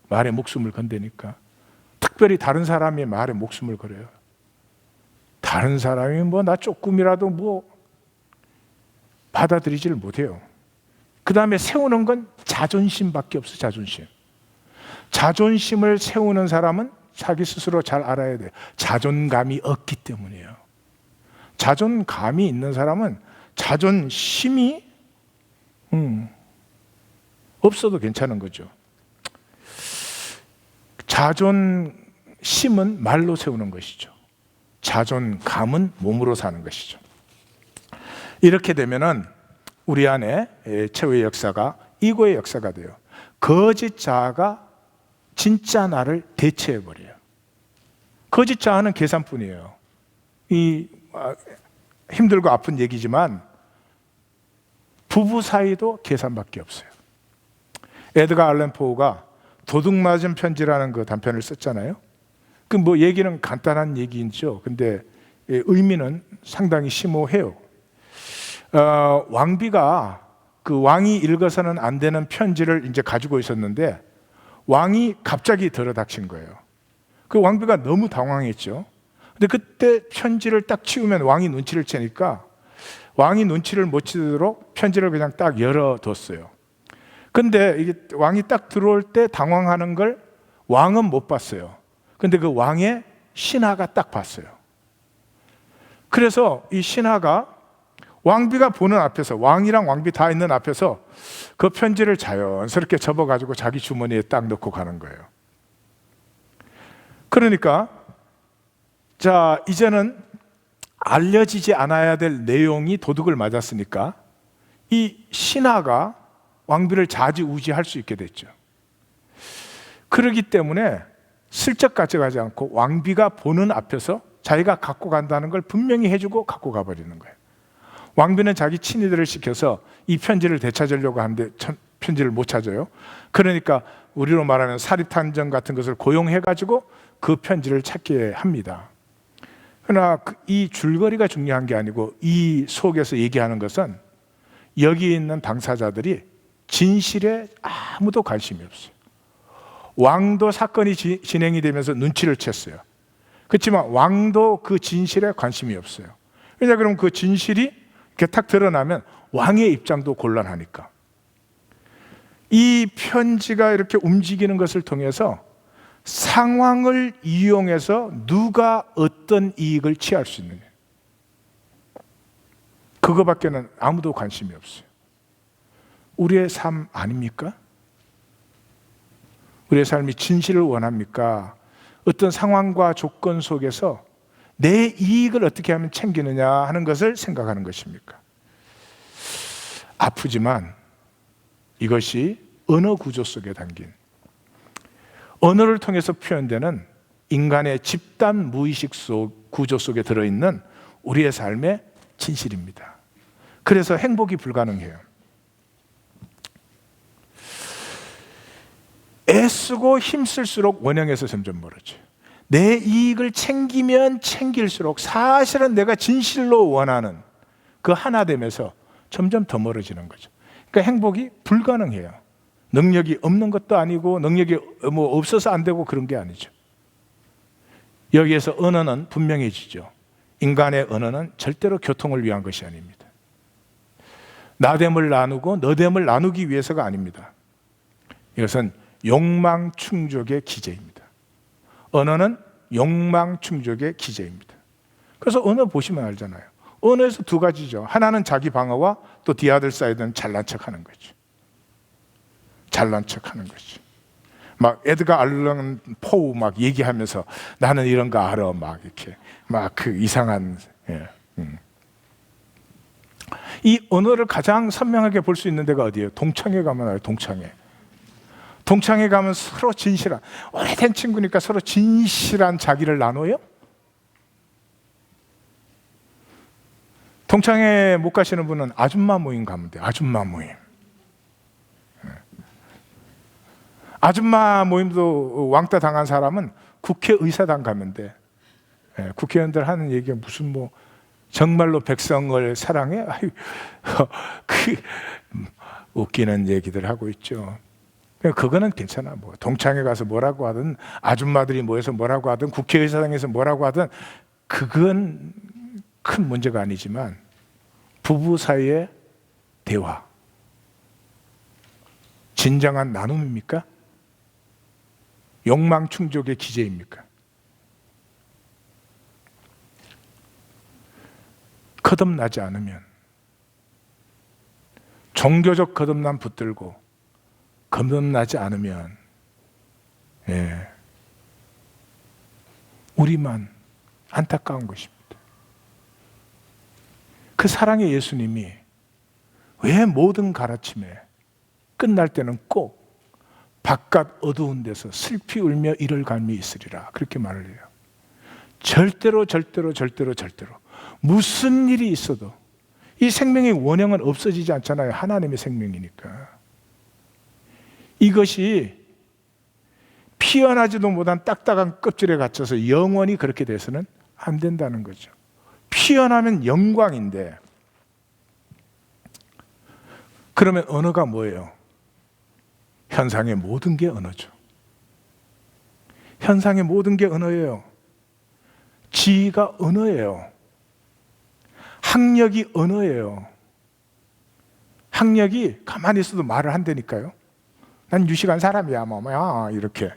말에 목숨을 건다니까. 특별히 다른 사람이 말에 목숨을 걸어요. 다른 사람이 뭐 나 조금이라도 뭐 받아들이지를 못해요. 그 다음에 세우는 건 자존심밖에 없어. 자존심. 자존심을 세우는 사람은 자기 스스로 잘 알아야 돼요. 자존감이 없기 때문이에요. 자존감이 있는 사람은 자존심이 없어도 괜찮은 거죠. 자존심은 말로 세우는 것이죠. 자존감은 몸으로 사는 것이죠. 이렇게 되면은 우리 안에 최후의 역사가 이고의 역사가 돼요. 거짓 자아가 진짜 나를 대체해버려요. 거짓 자아는 계산뿐이에요. 힘들고 아픈 얘기지만 부부 사이도 계산밖에 없어요. 에드가 알렌 포우가 도둑맞은 편지라는 그 단편을 썼잖아요. 그 뭐 얘기는 간단한 얘기죠. 근데 의미는 상당히 심오해요. 왕비가 그 왕이 읽어서는 안 되는 편지를 이제 가지고 있었는데 왕이 갑자기 들어닥친 거예요. 그 왕비가 너무 당황했죠. 근데 그때 편지를 딱 치우면 왕이 눈치를 채니까 왕이 눈치를 못 채도록 편지를 그냥 딱 열어뒀어요. 근데 이게 왕이 딱 들어올 때 당황하는 걸 왕은 못 봤어요. 근데 그 왕의 신하가 딱 봤어요. 그래서 이 신하가 왕비가 보는 앞에서, 왕이랑 왕비 다 있는 앞에서 그 편지를 자연스럽게 접어가지고 자기 주머니에 딱 넣고 가는 거예요. 그러니까 자, 이제는 알려지지 않아야 될 내용이 도둑을 맞았으니까 이 신하가 왕비를 좌지우지할 수 있게 됐죠. 그렇기 때문에 슬쩍 가져가지 않고 왕비가 보는 앞에서 자기가 갖고 간다는 걸 분명히 해주고 갖고 가버리는 거예요. 왕비는 자기 친위들을 시켜서 이 편지를 되찾으려고 하는데 편지를 못 찾아요. 그러니까 우리로 말하면 사립탐정 같은 것을 고용해가지고 그 편지를 찾게 합니다. 그러나 이 줄거리가 중요한 게 아니고 이 속에서 얘기하는 것은 여기 있는 당사자들이 진실에 아무도 관심이 없어요. 왕도 사건이 진행이 되면서 눈치를 챘어요. 그렇지만 왕도 그 진실에 관심이 없어요. 왜냐 그러면 그 진실이 이렇게 탁 드러나면 왕의 입장도 곤란하니까. 이 편지가 이렇게 움직이는 것을 통해서 상황을 이용해서 누가 어떤 이익을 취할 수 있느냐, 그거밖에는 아무도 관심이 없어요. 우리의 삶 아닙니까? 우리의 삶이 진실을 원합니까? 어떤 상황과 조건 속에서 내 이익을 어떻게 하면 챙기느냐 하는 것을 생각하는 것입니까? 아프지만 이것이 언어 구조 속에 담긴, 언어를 통해서 표현되는 인간의 집단 무의식 구조 속에 들어있는 우리의 삶의 진실입니다. 그래서 행복이 불가능해요. 애쓰고 힘쓸수록 원형에서 점점 멀어져요. 내 이익을 챙기면 챙길수록 사실은 내가 진실로 원하는 그 하나됨에서 점점 더 멀어지는 거죠. 그러니까 행복이 불가능해요. 능력이 없는 것도 아니고 능력이 뭐 없어서 안 되고 그런 게 아니죠. 여기에서 언어는 분명해지죠. 인간의 언어는 절대로 교통을 위한 것이 아닙니다. 나됨을 나누고 너됨을 나누기 위해서가 아닙니다. 이것은 욕망 충족의 기제입니다. 언어는 욕망 충족의 기제입니다. 그래서 언어 보시면 알잖아요. 언어에서 두 가지죠. 하나는 자기 방어와 또 디아들 사이드는 잘난 척하는 거죠. 잘난 척하는 거죠. 막 에드가 알런 포우 막 얘기하면서 나는 이런 거 알아 막 이렇게 막 그 이상한 이 언어를 가장 선명하게 볼 수 있는 데가 어디예요? 동창회 가면 알아요. 동창회 가면 서로 진실한, 오래된 친구니까 서로 진실한 자기를 나눠요? 동창회 못 가시는 분은 아줌마 모임 가면 돼요. 아줌마 모임. 아줌마 모임도 왕따 당한 사람은 국회의사당 가면 돼. 국회의원들 하는 얘기가 무슨 뭐 정말로 백성을 사랑해? 아유, 그 웃기는 얘기들 하고 있죠. 그거는 괜찮아. 뭐 동창회 가서 뭐라고 하든 아줌마들이 모여서 뭐라고 하든 국회의사당에서 뭐라고 하든 그건 큰 문제가 아니지만 부부 사이의 대화, 진정한 나눔입니까? 욕망 충족의 기제입니까? 거듭나지 않으면, 종교적 거듭남 붙들고 거듭나지 않으면 우리만 안타까운 것입니다. 그 사랑의 예수님이 왜 모든 가르침에 끝날 때는 꼭 바깥 어두운 데서 슬피 울며 이를 갈미 있으리라 그렇게 말을 해요. 절대로 무슨 일이 있어도 이 생명의 원형은 없어지지 않잖아요. 하나님의 생명이니까. 이것이 피어나지도 못한 딱딱한 껍질에 갇혀서 영원히 그렇게 돼서는 안 된다는 거죠. 피어나면 영광인데, 그러면 언어가 뭐예요? 현상의 모든 게 언어죠. 현상의 모든 게 언어예요. 지위가 언어예요. 학력이 언어예요. 학력이 가만히 있어도 말을 한다니까요. 난 유식한 사람이야, 뭐야, 이렇게.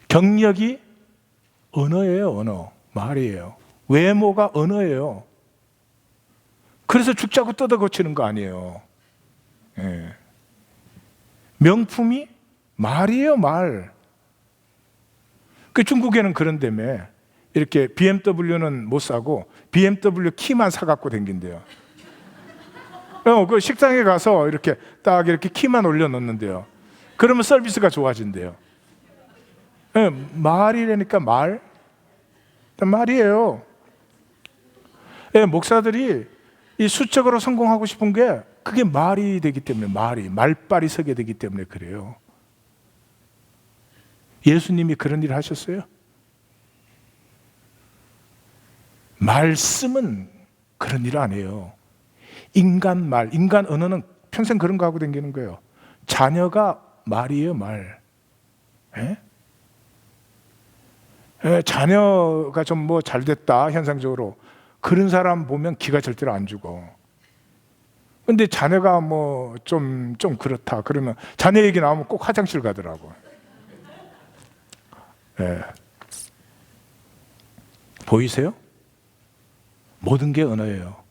경력이 언어예요, 언어. 말이에요. 외모가 언어예요. 그래서 죽자고 뜯어 고치는 거 아니에요. 명품이 말이에요, 말. 그 중국에는 그런다며 이렇게 BMW는 못 사고 BMW 키만 사갖고 댕긴대요. 그 식당에 가서 이렇게 딱 이렇게 키만 올려놓는데요. 그러면 서비스가 좋아진대요. 말이라니까 말. 말이에요. 예, 목사들이 이 수적으로 성공하고 싶은 게 그게 말이 되기 때문에, 말빨이 서게 되기 때문에 그래요. 예수님이 그런 일을 하셨어요? 말씀은 그런 일을 안 해요. 인간 언어는 평생 그런 거 하고 다니는 거예요. 자녀가 말이에요, 말. 예? 예, 자녀가 좀 뭐 잘 됐다, 현상적으로. 그런 사람 보면 기가 절대로 안 죽어. 근데 자녀가 뭐 좀 그렇다 그러면 자녀 얘기 나오면 꼭 화장실 가더라고. 예. 보이세요? 모든 게 언어예요.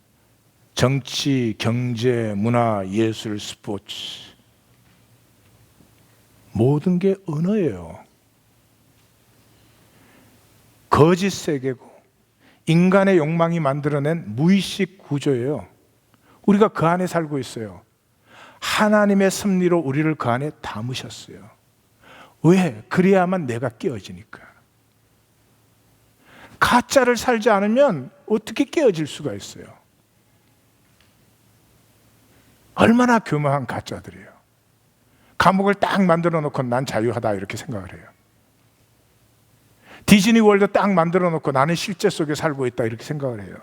정치, 경제, 문화, 예술, 스포츠, 모든 게 언어예요. 거짓 세계고 인간의 욕망이 만들어낸 무의식 구조예요. 우리가 그 안에 살고 있어요. 하나님의 섭리로 우리를 그 안에 담으셨어요. 왜? 그래야만 내가 깨어지니까. 가짜를 살지 않으면 어떻게 깨어질 수가 있어요? 얼마나 교묘한 가짜들이에요. 감옥을 딱 만들어 놓고 난 자유하다 이렇게 생각을 해요. 디즈니 월드 딱 만들어 놓고 나는 실제 속에 살고 있다 이렇게 생각을 해요.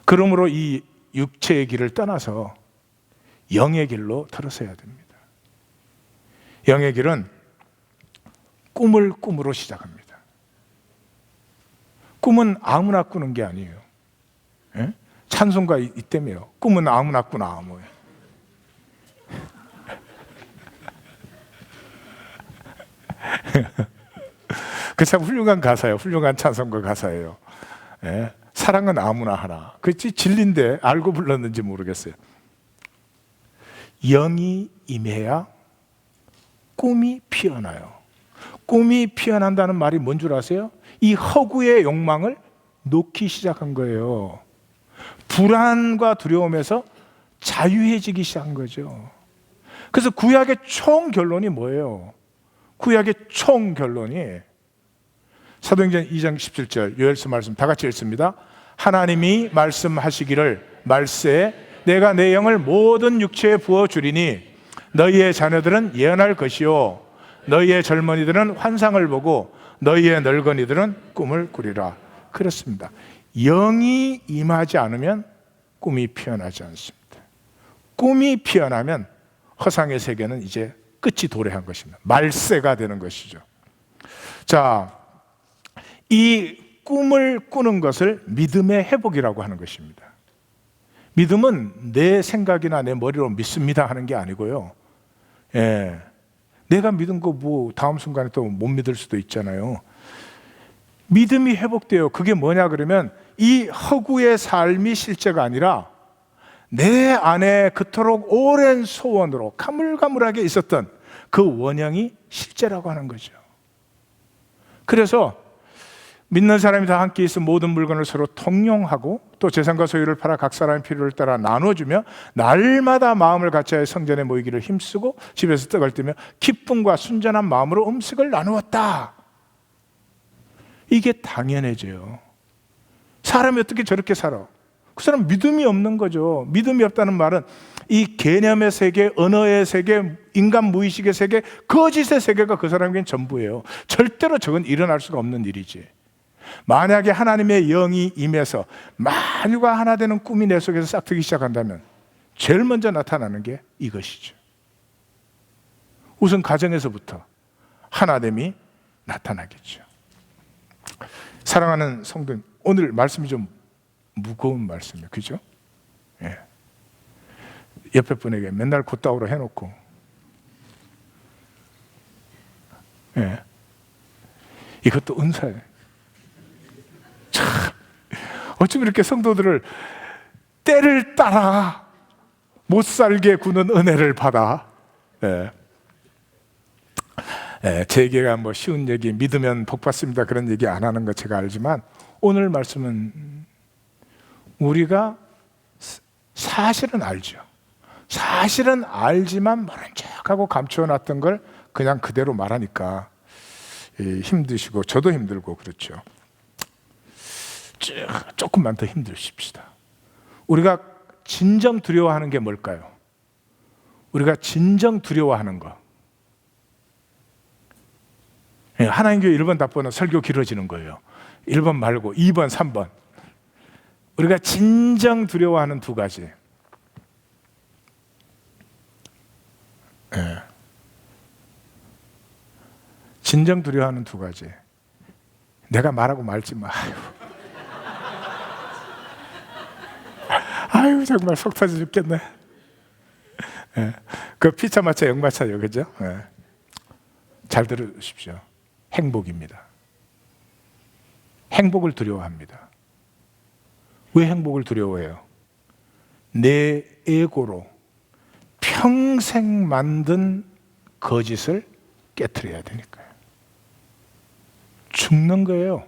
그러므로 이 육체의 길을 떠나서 영의 길로 들어서야 됩니다. 영의 길은 꿈을 꿈으로 시작합니다. 꿈은 아무나 꾸는 게 아니에요. 예? 찬송가 있다며요. 꿈은 아무나 꾸나 뭐예요. 그 참 훌륭한 가사예요. 훌륭한 찬송가 가사예요. 예? 사랑은 아무나 하나. 그치 진리인데 알고 불렀는지 모르겠어요. 영이 임해야 꿈이 피어나요. 꿈이 피어난다는 말이 뭔 줄 아세요? 이 허구의 욕망을 놓기 시작한 거예요. 불안과 두려움에서 자유해지기 시작한 거죠. 그래서 구약의 총 결론이 뭐예요? 구약의 총 결론이 사도행전 2장 17절 요엘서 말씀 다 같이 읽습니다. 하나님이 말씀하시기를 말세에 내가 내 영을 모든 육체에 부어주리니 너희의 자녀들은 예언할 것이요 너희의 젊은이들은 환상을 보고 너희의 늙은이들은 꿈을 꾸리라. 그렇습니다. 영이 임하지 않으면 꿈이 피어나지 않습니다. 꿈이 피어나면 허상의 세계는 이제 끝이 도래한 것입니다. 말세가 되는 것이죠. 자, 이 꿈을 꾸는 것을 믿음의 회복이라고 하는 것입니다. 믿음은 내 생각이나 내 머리로 믿습니다 하는 게 아니고요. 예, 내가 믿은 거 뭐 다음 순간에 또 못 믿을 수도 있잖아요. 믿음이 회복돼요. 그게 뭐냐 그러면 이 허구의 삶이 실제가 아니라 내 안에 그토록 오랜 소원으로 가물가물하게 있었던 그 원형이 실제라고 하는 거죠. 그래서 믿는 사람이 다 함께 있어 모든 물건을 서로 통용하고 또 재산과 소유를 팔아 각 사람의 필요를 따라 나눠주며 날마다 마음을 같이하여 성전에 모이기를 힘쓰고 집에서 떡을 뜨며 기쁨과 순전한 마음으로 음식을 나누었다. 이게 당연해져요. 사람이 어떻게 저렇게 살아? 그 사람 믿음이 없는 거죠. 믿음이 없다는 말은 이 개념의 세계, 언어의 세계, 인간 무의식의 세계, 거짓의 세계가 그 사람에겐 전부예요. 절대로 저건 일어날 수가 없는 일이지. 만약에 하나님의 영이 임해서 만유가 하나 되는 꿈이 내 속에서 싹트기 시작한다면 제일 먼저 나타나는 게 이것이죠. 우선 가정에서부터 하나됨이 나타나겠죠. 사랑하는 성도님, 오늘 말씀이 좀 무거운 말씀이에요. 그죠? 예. 옆에 분에게 맨날 곧다우로 해놓고, 예. 이것도 은사예요. 참, 어쩜 이렇게 성도들을 때를 따라 못 살게 구는 은혜를 받아. 예. 예, 제게가 뭐 쉬운 얘기, 믿으면 복 받습니다 그런 얘기 안 하는 거 제가 알지만 오늘 말씀은 우리가 사실은 알죠. 사실은 알지만 모른 척하고 감추어놨던 걸 그냥 그대로 말하니까 힘드시고 저도 힘들고 그렇죠. 조금만 더 힘드십시다. 우리가 진정 두려워하는 게 뭘까요? 우리가 진정 두려워하는 거. 하나님교회 1번 답변은 설교 길어지는 거예요. 1번 말고 2번, 3번. 우리가 진정 두려워하는 두 가지. 진정 두려워하는 두 가지. 내가 말하고 말지 마. 아유 정말 속 터져 죽겠네. 그 피차 마차 영마차요, 그죠? 잘 들으십시오. 행복입니다. 행복을 두려워합니다. 왜 행복을 두려워해요? 내 에고로 평생 만든 거짓을 깨트려야 되니까요. 죽는 거예요.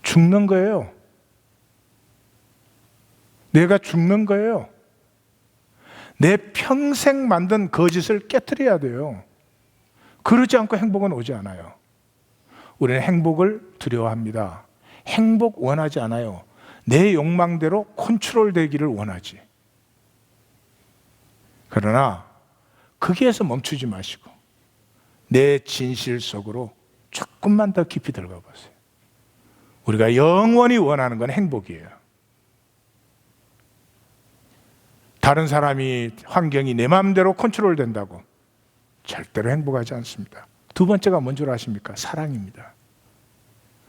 죽는 거예요. 내가 죽는 거예요. 내 평생 만든 거짓을 깨트려야 돼요. 그러지 않고 행복은 오지 않아요. 우리는 행복을 두려워합니다. 행복 원하지 않아요. 내 욕망대로 컨트롤되기를 원하지. 그러나 거기에서 멈추지 마시고 내 진실 속으로 조금만 더 깊이 들어가 보세요. 우리가 영원히 원하는 건 행복이에요. 다른 사람이, 환경이 내 마음대로 컨트롤된다고 절대로 행복하지 않습니다. 두 번째가 뭔 줄 아십니까? 사랑입니다.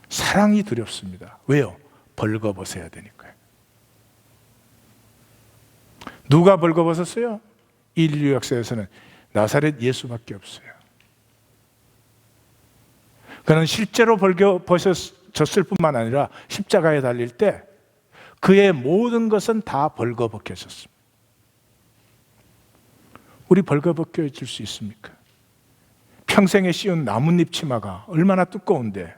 사랑이 두렵습니다. 왜요? 벌거벗어야 되니까요. 누가 벌거벗었어요? 인류 역사에서는 나사렛 예수밖에 없어요. 그는 실제로 벌거벗었을 뿐만 아니라 십자가에 달릴 때 그의 모든 것은 다 벌거벗겨졌습니다. 우리 벌거벗겨질 수 있습니까? 평생에 씌운 나뭇잎 치마가 얼마나 두꺼운데.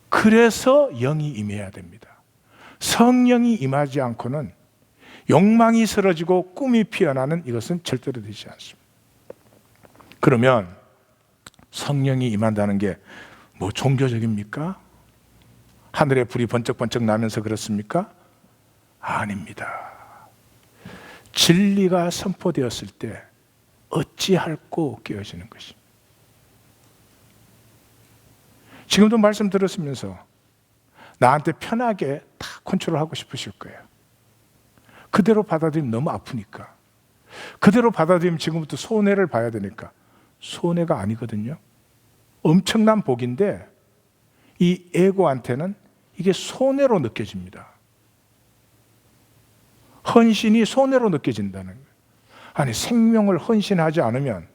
그래서 영이 임해야 됩니다. 성령이 임하지 않고는 욕망이 쓰러지고 꿈이 피어나는 이것은 절대로 되지 않습니다. 그러면 성령이 임한다는 게 뭐 종교적입니까? 하늘에 불이 번쩍번쩍 나면서 그렇습니까? 아닙니다. 진리가 선포되었을 때 어찌할꼬 깨어지는 것입니다. 지금도 말씀 들었으면서 나한테 편하게 다 컨트롤하고 싶으실 거예요. 그대로 받아들이면 너무 아프니까. 그대로 받아들이면 지금부터 손해를 봐야 되니까. 손해가 아니거든요. 엄청난 복인데 이 에고한테는 이게 손해로 느껴집니다. 헌신이 손해로 느껴진다는 거예요. 아니, 생명을 헌신하지 않으면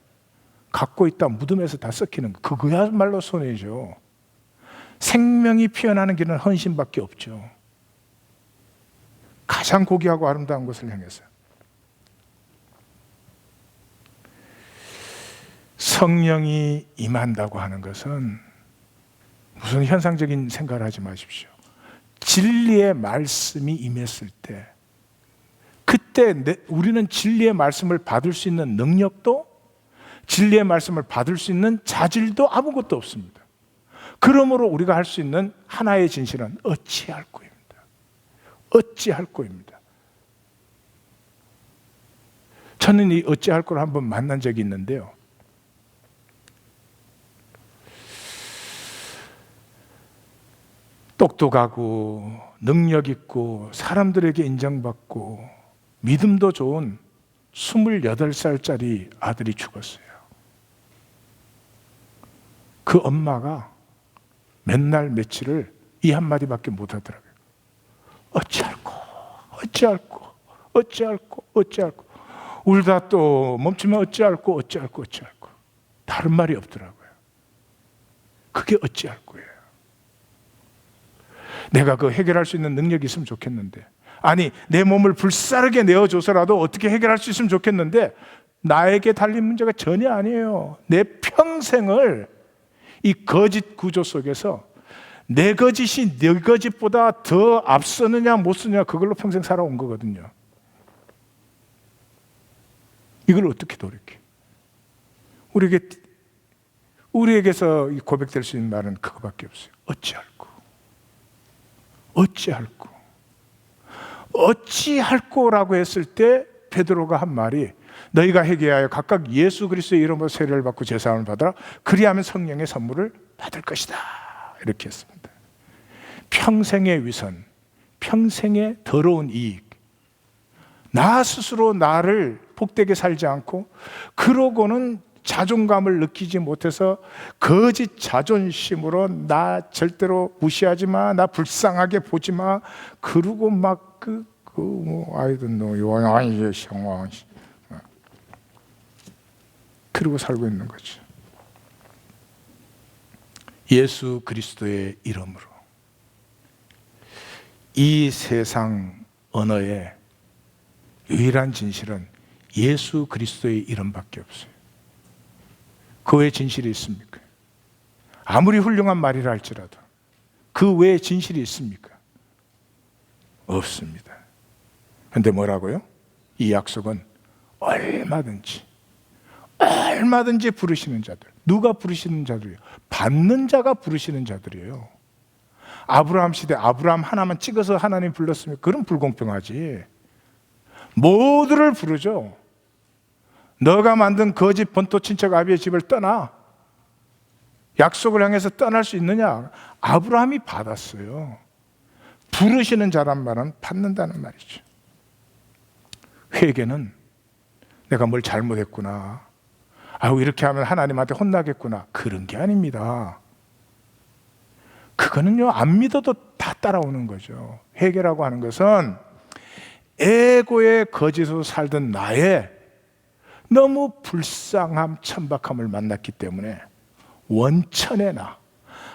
갖고 있다 무덤에서 다 썩히는 거, 그거야말로 손해죠. 생명이 피어나는 길은 헌신밖에 없죠. 가장 고귀하고 아름다운 것을 향해서. 성령이 임한다고 하는 것은 무슨 현상적인 생각을 하지 마십시오. 진리의 말씀이 임했을 때, 그때 우리는 진리의 말씀을 받을 수 있는 능력도, 진리의 말씀을 받을 수 있는 자질도 아무것도 없습니다. 그러므로 우리가 할 수 있는 하나의 진실은 어찌할꼬입니다. 어찌할꼬입니다. 저는 이 어찌할꼬를 한번 만난 적이 있는데요. 똑똑하고 능력 있고 사람들에게 인정받고 믿음도 좋은 28살짜리 아들이 죽었어요. 그 엄마가 맨날 며칠을 이 한마디밖에 못하더라고요. 어찌할꼬. 울다 또 멈추면 어찌할꼬. 다른 말이 없더라고요. 그게 어찌할꼬예요. 내가 그 해결할 수 있는 능력이 있으면 좋겠는데, 아니 내 몸을 불사르게 내어줘서라도 어떻게 해결할 수 있으면 좋겠는데, 나에게 달린 문제가 전혀 아니에요. 내 평생을 이 거짓 구조 속에서 내 거짓이 네 거짓보다 더 앞서느냐 못 쓰느냐, 그걸로 평생 살아온 거거든요. 이걸 어떻게 돌이켜? 우리에게서 고백될 수 있는 말은 그거밖에 없어요. 어찌할꼬라고 했을 때 베드로가 한 말이 너희가 회개하여 각각 예수 그리스도의 이름으로 세례를 받고 제사함을 받아라. 그리하면 성령의 선물을 받을 것이다. 이렇게 했습니다. 평생의 위선, 평생의 더러운 이익, 나 스스로 나를 복되게 살지 않고 그러고는 자존감을 느끼지 못해서 거짓 자존심으로 나 절대로 무시하지 마, 나 불쌍하게 보지 마, 그러고 막 I don't know, 그러고 살고 있는 거죠. 예수 그리스도의 이름으로 이 세상 언어의 유일한 진실은 예수 그리스도의 이름밖에 없어요. 그 외에 진실이 있습니까? 아무리 훌륭한 말이라 할지라도 그 외에 진실이 있습니까? 없습니다. 그런데 뭐라고요? 이 약속은 얼마든지 부르시는 자들. 누가 부르시는 자들이에요? 받는 자가 부르시는 자들이에요. 아브라함 시대 아브라함 하나만 찍어서 하나님 불렀으면 그건 불공평하지. 모두를 부르죠. 너가 만든 거짓 본토 친척 아비의 집을 떠나. 약속을 향해서 떠날 수 있느냐? 아브라함이 받았어요. 부르시는 자란 말은 받는다는 말이죠. 회개는 내가 뭘 잘못했구나, 이렇게 하면 하나님한테 혼나겠구나, 그런 게 아닙니다. 그거는요, 안 믿어도 다 따라오는 거죠. 회개라고 하는 것은 에고의 거짓으로 살던 나의 너무 불쌍함, 천박함을 만났기 때문에 원천의 나,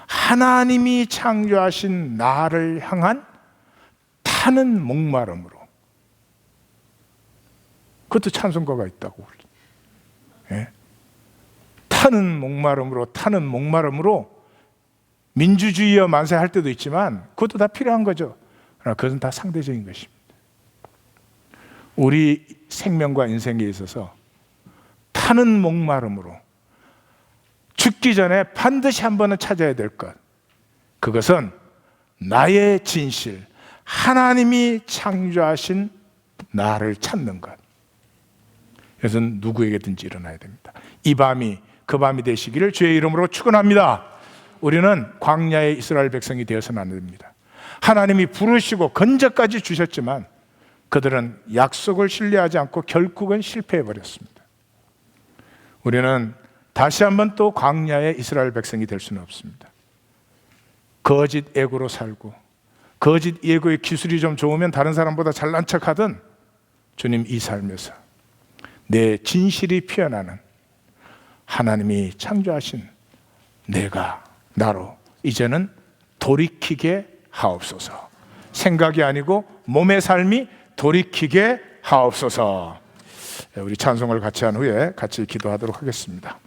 하나님이 창조하신 나를 향한 타는 목마름으로, 그것도 찬송가가 있다고. 예? 타는 목마름으로 민주주의여 만세 할 때도 있지만 그것도 다 필요한 거죠. 그러나 그것은 다 상대적인 것입니다. 우리 생명과 인생에 있어서 타는 목마름으로 죽기 전에 반드시 한 번은 찾아야 될 것, 그것은 나의 진실, 하나님이 창조하신 나를 찾는 것. 그것은 누구에게든지 일어나야 됩니다. 이 밤이 그 밤이 되시기를 주의 이름으로 축원합니다. 우리는 광야의 이스라엘 백성이 되어서는 안 됩니다. 하나님이 부르시고 건져까지 주셨지만 그들은 약속을 신뢰하지 않고 결국은 실패해버렸습니다. 우리는 다시 한번 또 광야의 이스라엘 백성이 될 수는 없습니다. 거짓 애고로 살고 거짓 예고의 기술이 좀 좋으면 다른 사람보다 잘난 척하든, 주님 이 삶에서 내 진실이 피어나는 하나님이 창조하신 내가 나로 이제는 돌이키게 하옵소서. 생각이 아니고 몸의 삶이 돌이키게 하옵소서. 우리 찬송을 같이 한 후에 같이 기도하도록 하겠습니다.